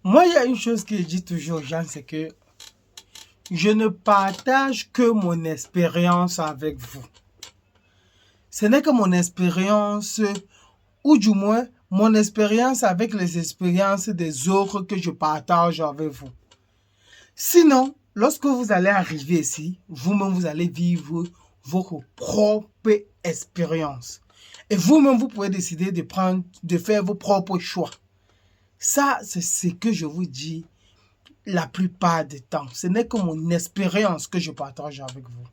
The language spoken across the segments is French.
Moi, il y a une chose que je dis toujours aux gens, c'est que je ne partage que mon expérience avec vous. Ce n'est que mon expérience, ou du moins mon expérience avec les expériences des autres que je partage avec vous. Sinon, lorsque vous allez arriver ici, vous-même, vous allez vivre votre propre expérience. Et vous-même, vous pouvez décider de faire vos propres choix. Ça, c'est ce que je vous dis la plupart du temps. Ce n'est que mon expérience que je partage avec vous.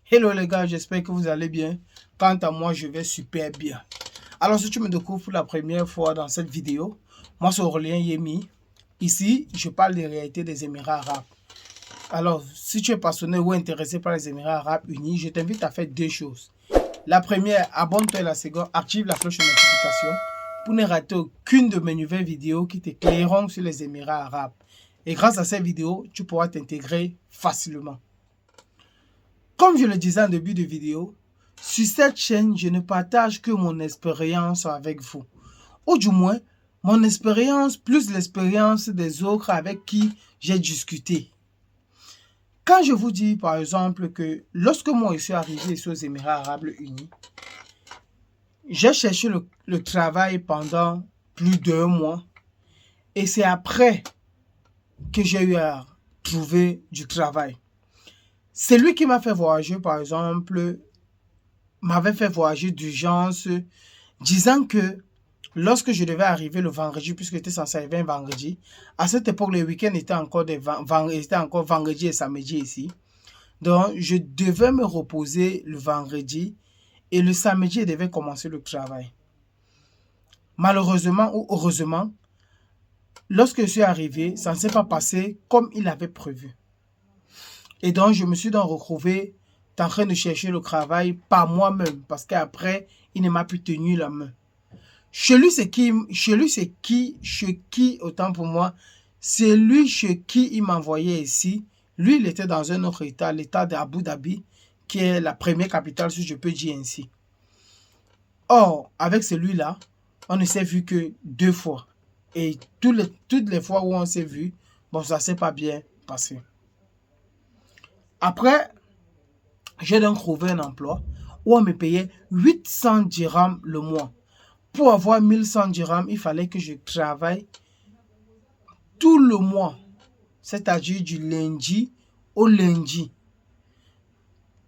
Hello les gars, j'espère que vous allez bien. Quant à moi, je vais super bien. Alors, si tu me découvres pour la première fois dans cette vidéo, moi c'est Aurélien Yemi. Ici, je parle des réalités des Émirats arabes. Alors, si tu es passionné ou intéressé par les Émirats arabes unis, je t'invite à faire deux choses. La première, abonne-toi et la seconde, active la cloche de notification pour ne rater aucune de mes nouvelles vidéos qui t'éclaireront sur les Émirats arabes. Et grâce à ces vidéos, tu pourras t'intégrer facilement. Comme je le disais en début de vidéo, sur cette chaîne, je ne partage que mon expérience avec vous. Ou du moins, mon expérience plus l'expérience des autres avec qui j'ai discuté. Quand je vous dis par exemple que lorsque moi je suis arrivé ici aux Émirats arabes unis, j'ai cherché le travail pendant plus d'1 mois et c'est après que j'ai eu à trouver du travail. C'est lui qui m'a fait voyager, par exemple, m'avait fait voyager d'urgence, disant que lorsque je devais arriver le vendredi, puisque j'étais censé arriver un vendredi, à cette époque, les week-ends étaient encore vendredi et samedi ici. Donc, je devais me reposer le vendredi et le samedi, je devais commencer le travail. Malheureusement ou heureusement, lorsque je suis arrivé, ça ne s'est pas passé comme il avait prévu. Et donc, je me suis donc retrouvé en train de chercher le travail par moi-même parce qu'après, il ne m'a plus tenu la main. Chez lui, autant pour moi, c'est lui chez qui il m'envoyait ici. Lui, il était dans un autre état, l'état d'Abu Dhabi, qui est la première capitale, si je peux dire ainsi. Or, avec celui-là, on ne s'est vu que 2 fois. Et toutes les fois où on s'est vu, bon, ça ne s'est pas bien passé. Après, j'ai donc trouvé un emploi où on me payait 800 dirhams le mois. Pour avoir 1100 dirhams, il fallait que je travaille tout le mois, c'est-à-dire du lundi au lundi.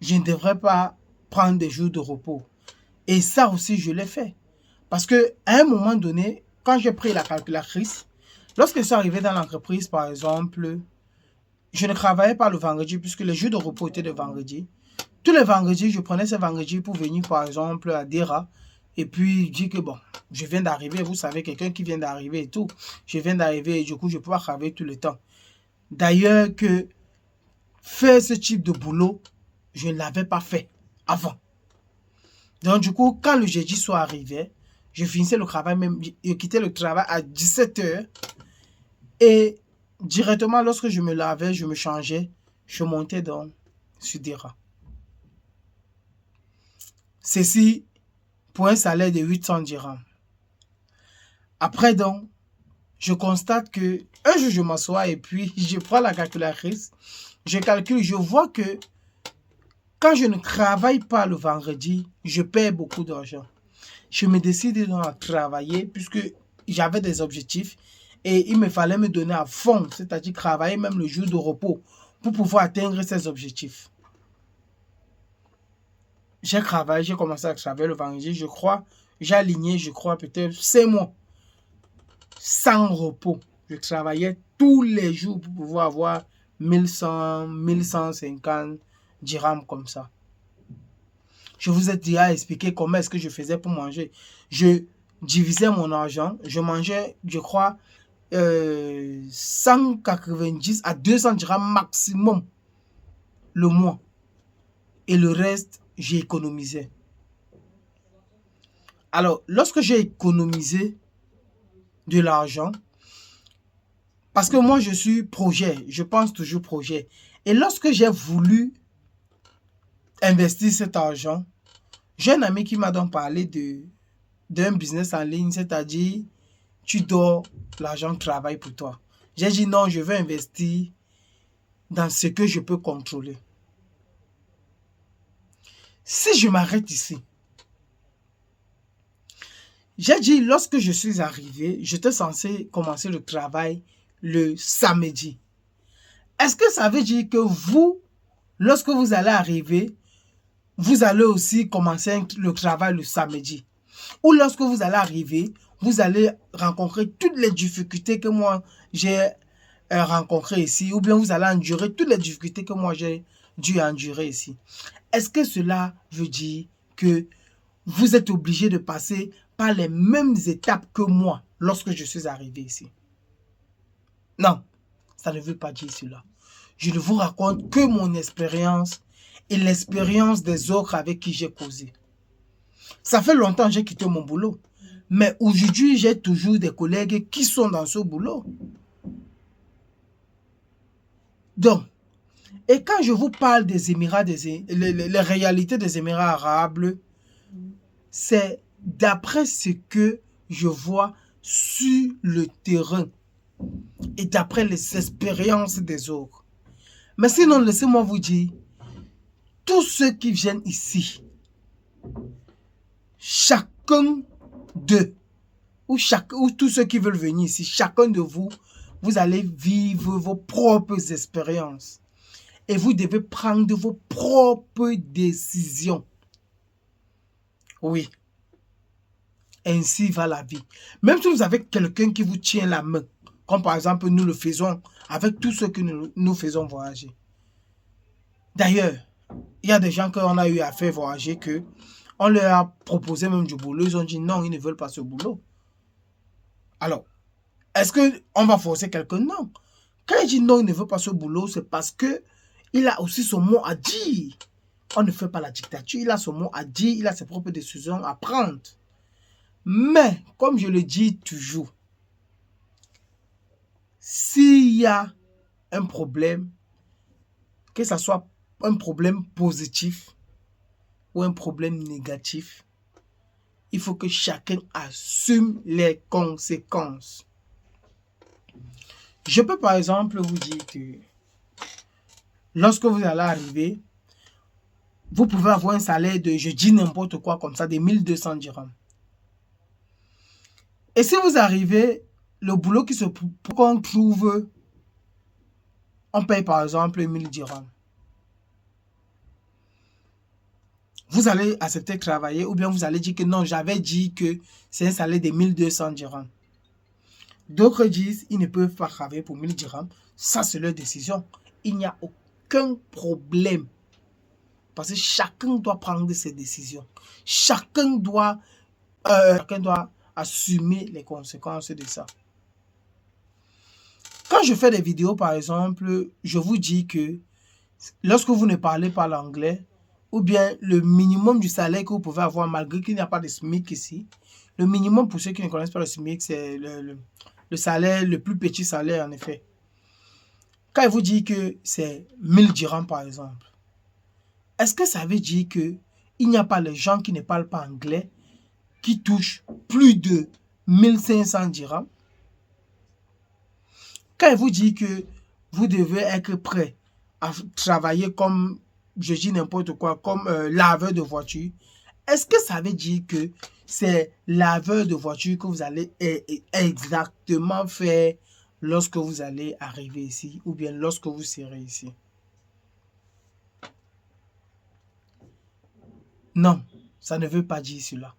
Je ne devrais pas prendre des jours de repos. Et ça aussi, je l'ai fait. Parce qu'à un moment donné, quand j'ai pris la calculatrice, lorsque je suis arrivé dans l'entreprise, par exemple, je ne travaillais pas le vendredi puisque les jours de repos étaient le vendredi. Tous les vendredis, je prenais ce vendredi pour venir, par exemple, à Dera. Et puis, dire que bon, je viens d'arriver, vous savez, quelqu'un qui vient d'arriver et tout. Je viens d'arriver et du coup, je peux pas travailler tout le temps. D'ailleurs, que faire ce type de boulot, je ne l'avais pas fait avant. Donc, du coup, quand le jeudi soir arrivait, je finissais le travail, même, je quittais le travail à 17 h. Et directement, lorsque je me lavais, je me changeais, je montais donc sur Dera. Ceci pour un salaire de 800 dirhams. Après donc, je constate que un jour je m'assois et puis je prends la calculatrice, je calcule, je vois que quand je ne travaille pas le vendredi, je perds beaucoup d'argent. Je me décide donc à travailler puisque j'avais des objectifs et il me fallait me donner à fond, c'est-à-dire travailler même le jour de repos pour pouvoir atteindre ces objectifs. J'ai travaillé, j'ai commencé à travailler le vendredi, je crois, j'ai aligné, je crois, peut-être 5 mois. Sans repos. Je travaillais tous les jours pour pouvoir avoir 1100, 1150 dirhams comme ça. Je vous ai déjà expliqué comment est-ce que je faisais pour manger. Je divisais mon argent, je mangeais, je crois, 190 à 200 dirhams maximum le mois. Et le reste, j'ai économisé. Alors, lorsque j'ai économisé de l'argent, parce que moi, je suis projet, je pense toujours projet. Et lorsque j'ai voulu investir cet argent, j'ai un ami qui m'a donc parlé d'un business en ligne, c'est-à-dire tu dors, l'argent travaille pour toi. J'ai dit non, je veux investir dans ce que je peux contrôler. Si je m'arrête ici, j'ai dit lorsque je suis arrivé, j'étais censé commencer le travail le samedi. Est-ce que ça veut dire que vous, lorsque vous allez arriver, vous allez aussi commencer le travail le samedi? Ou lorsque vous allez arriver, vous allez rencontrer toutes les difficultés que moi j'ai rencontrées ici, ou bien vous allez endurer toutes les difficultés que moi j'ai dû endurer ici. Est-ce que cela veut dire que vous êtes obligé de passer par les mêmes étapes que moi lorsque je suis arrivé ici? Non, ça ne veut pas dire cela. Je ne vous raconte que mon expérience et l'expérience des autres avec qui j'ai causé. Ça fait longtemps que j'ai quitté mon boulot. Mais aujourd'hui, j'ai toujours des collègues qui sont dans ce boulot. Donc, et quand je vous parle des Émirats, les réalités des Émirats arabes, c'est d'après ce que je vois sur le terrain et d'après les expériences des autres. Mais sinon, laissez-moi vous dire, tous ceux qui viennent ici, chacun d'eux, ou tous ceux qui veulent venir ici, chacun de vous, vous allez vivre vos propres expériences. Et vous devez prendre vos propres décisions. Oui. Ainsi va la vie. Même si vous avez quelqu'un qui vous tient la main, comme par exemple nous le faisons avec tous ceux que nous faisons voyager. D'ailleurs, il y a des gens qu'on a eu à faire voyager que on leur a proposé même du boulot. Ils ont dit non, ils ne veulent pas ce boulot. Alors, est-ce qu'on va forcer quelqu'un? Non. Quand il dit non, il ne veut pas ce boulot, c'est parce que il a aussi son mot à dire. On ne fait pas la dictature, il a son mot à dire, il a ses propres décisions à prendre. Mais, comme je le dis toujours, s'il y a un problème, que ce soit un problème positif ou un problème négatif, il faut que chacun assume les conséquences. Je peux par exemple vous dire que lorsque vous allez arriver, vous pouvez avoir un salaire de, je dis n'importe quoi comme ça, de 1200 dirhams. Et si vous arrivez, le boulot qu'on trouve, on paye par exemple 1000 dirhams. Vous allez accepter de travailler ou bien vous allez dire que non, j'avais dit que c'est un salaire de 1200 dirhams. D'autres disent ils ne peuvent pas travailler pour 1000 dirhams. Ça, c'est leur décision. Il n'y a aucun problème. Parce que chacun doit prendre ses décisions. Chacun doit assumer les conséquences de ça. Quand je fais des vidéos, par exemple, je vous dis que lorsque vous ne parlez pas l'anglais, ou bien le minimum du salaire que vous pouvez avoir, malgré qu'il n'y a pas de SMIC ici, le minimum pour ceux qui ne connaissent pas le SMIC, c'est le salaire, le plus petit salaire en effet. Quand il vous dit que c'est 1000 dirhams par exemple, est-ce que ça veut dire qu'il n'y a pas les gens qui ne parlent pas anglais qui touchent plus de 1500 dirhams? Quand il vous dit que vous devez être prêt à travailler comme, je dis n'importe quoi, comme laveur de voiture, est-ce que ça veut dire que c'est laveur de voiture que vous allez exactement faire lorsque vous allez arriver ici ou bien lorsque vous serez ici? Non, ça ne veut pas dire cela.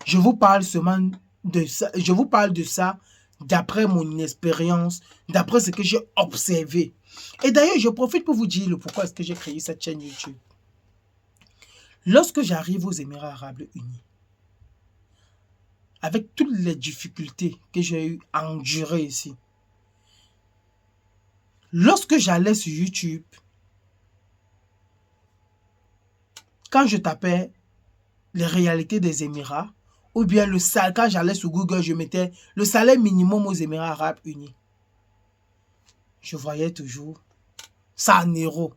Je vous parle seulement de ça. Je vous parle de ça d'après mon expérience, d'après ce que j'ai observé. Et d'ailleurs, je profite pour vous dire le pourquoi est-ce que j'ai créé cette chaîne YouTube. Lorsque j'arrive aux Émirats Arabes Unis, avec toutes les difficultés que j'ai eu à endurer ici, lorsque j'allais sur YouTube, quand je tapais les réalités des Émirats, ou bien le salaire, quand j'allais sur Google, je mettais le salaire minimum aux Émirats Arabes Unis. Je voyais toujours ça en euros.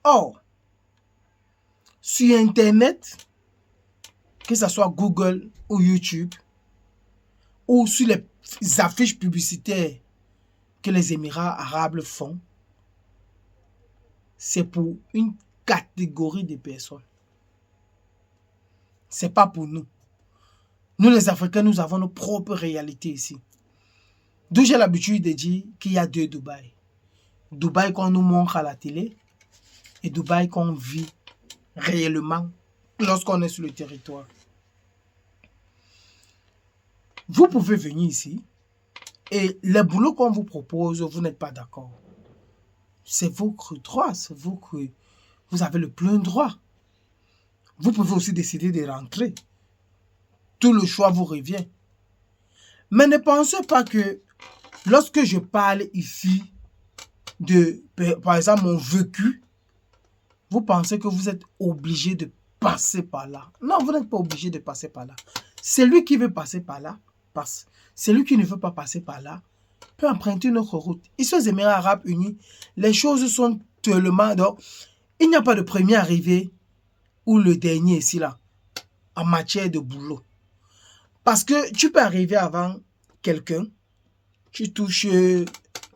Or, sur Internet, que ce soit Google ou YouTube, ou sur les affiches publicitaires que les Émirats arabes font, c'est pour une catégorie de personnes. Ce n'est pas pour nous. Nous, les Africains, nous avons nos propres réalités ici. D'où j'ai l'habitude de dire qu'il y a deux Dubaï. Dubaï qu'on nous montre à la télé et Dubaï qu'on vit réellement lorsqu'on est sur le territoire. Vous pouvez venir ici et les boulots qu'on vous propose, vous n'êtes pas d'accord. C'est votre droit, c'est vous que vous avez le plein droit. Vous pouvez aussi décider de rentrer. Tout le choix vous revient. Mais ne pensez pas que lorsque je parle ici de, par exemple, mon vécu, vous pensez que vous êtes obligé de passer par là. Non, vous n'êtes pas obligé de passer par là. Celui qui veut passer par là, passe. Celui qui ne veut pas passer par là, peut emprunter une autre route. Ici aux Émirats arabes unis, les choses sont tellement... Donc, il n'y a pas de premier arrivé ou le dernier ici, là, en matière de boulot. Parce que tu peux arriver avant quelqu'un, tu touches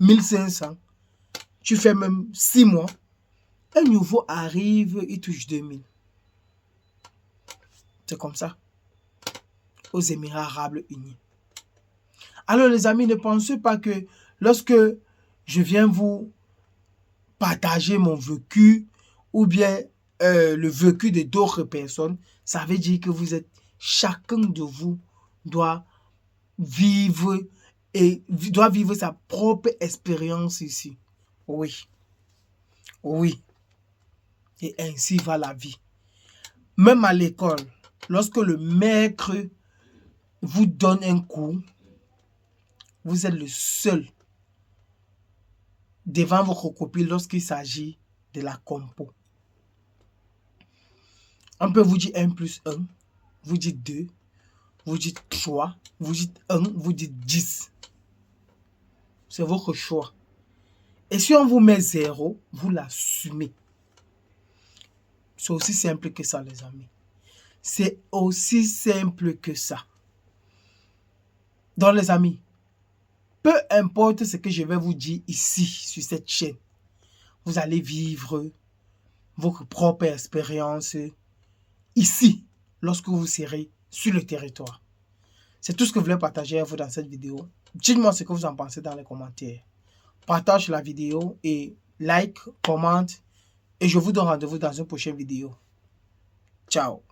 1500, tu fais même 6 mois, un nouveau arrive, il touche 2000. C'est comme ça, aux Émirats arabes unis. Alors les amis, ne pensez pas que lorsque je viens vous partager mon vécu ou bien le vécu de d'autres personnes, ça veut dire que vous êtes, chacun de vous doit vivre sa propre expérience ici. Oui. Oui. Et ainsi va la vie. Même à l'école, lorsque le maître vous donne un cours, vous êtes le seul devant votre copie lorsqu'il s'agit de la compo. On peut vous dire 1 plus 1, vous dites 2, vous dites 3, vous dites 1, vous dites 10. C'est votre choix. Et si on vous met 0, vous l'assumez. C'est aussi simple que ça, les amis. C'est aussi simple que ça. Donc, les amis, peu importe ce que je vais vous dire ici, sur cette chaîne, vous allez vivre votre propre expérience ici, lorsque vous serez sur le territoire. C'est tout ce que je voulais partager avec vous dans cette vidéo. Dites-moi ce que vous en pensez dans les commentaires. Partage la vidéo et like, commente. Et je vous donne rendez-vous dans une prochaine vidéo. Ciao.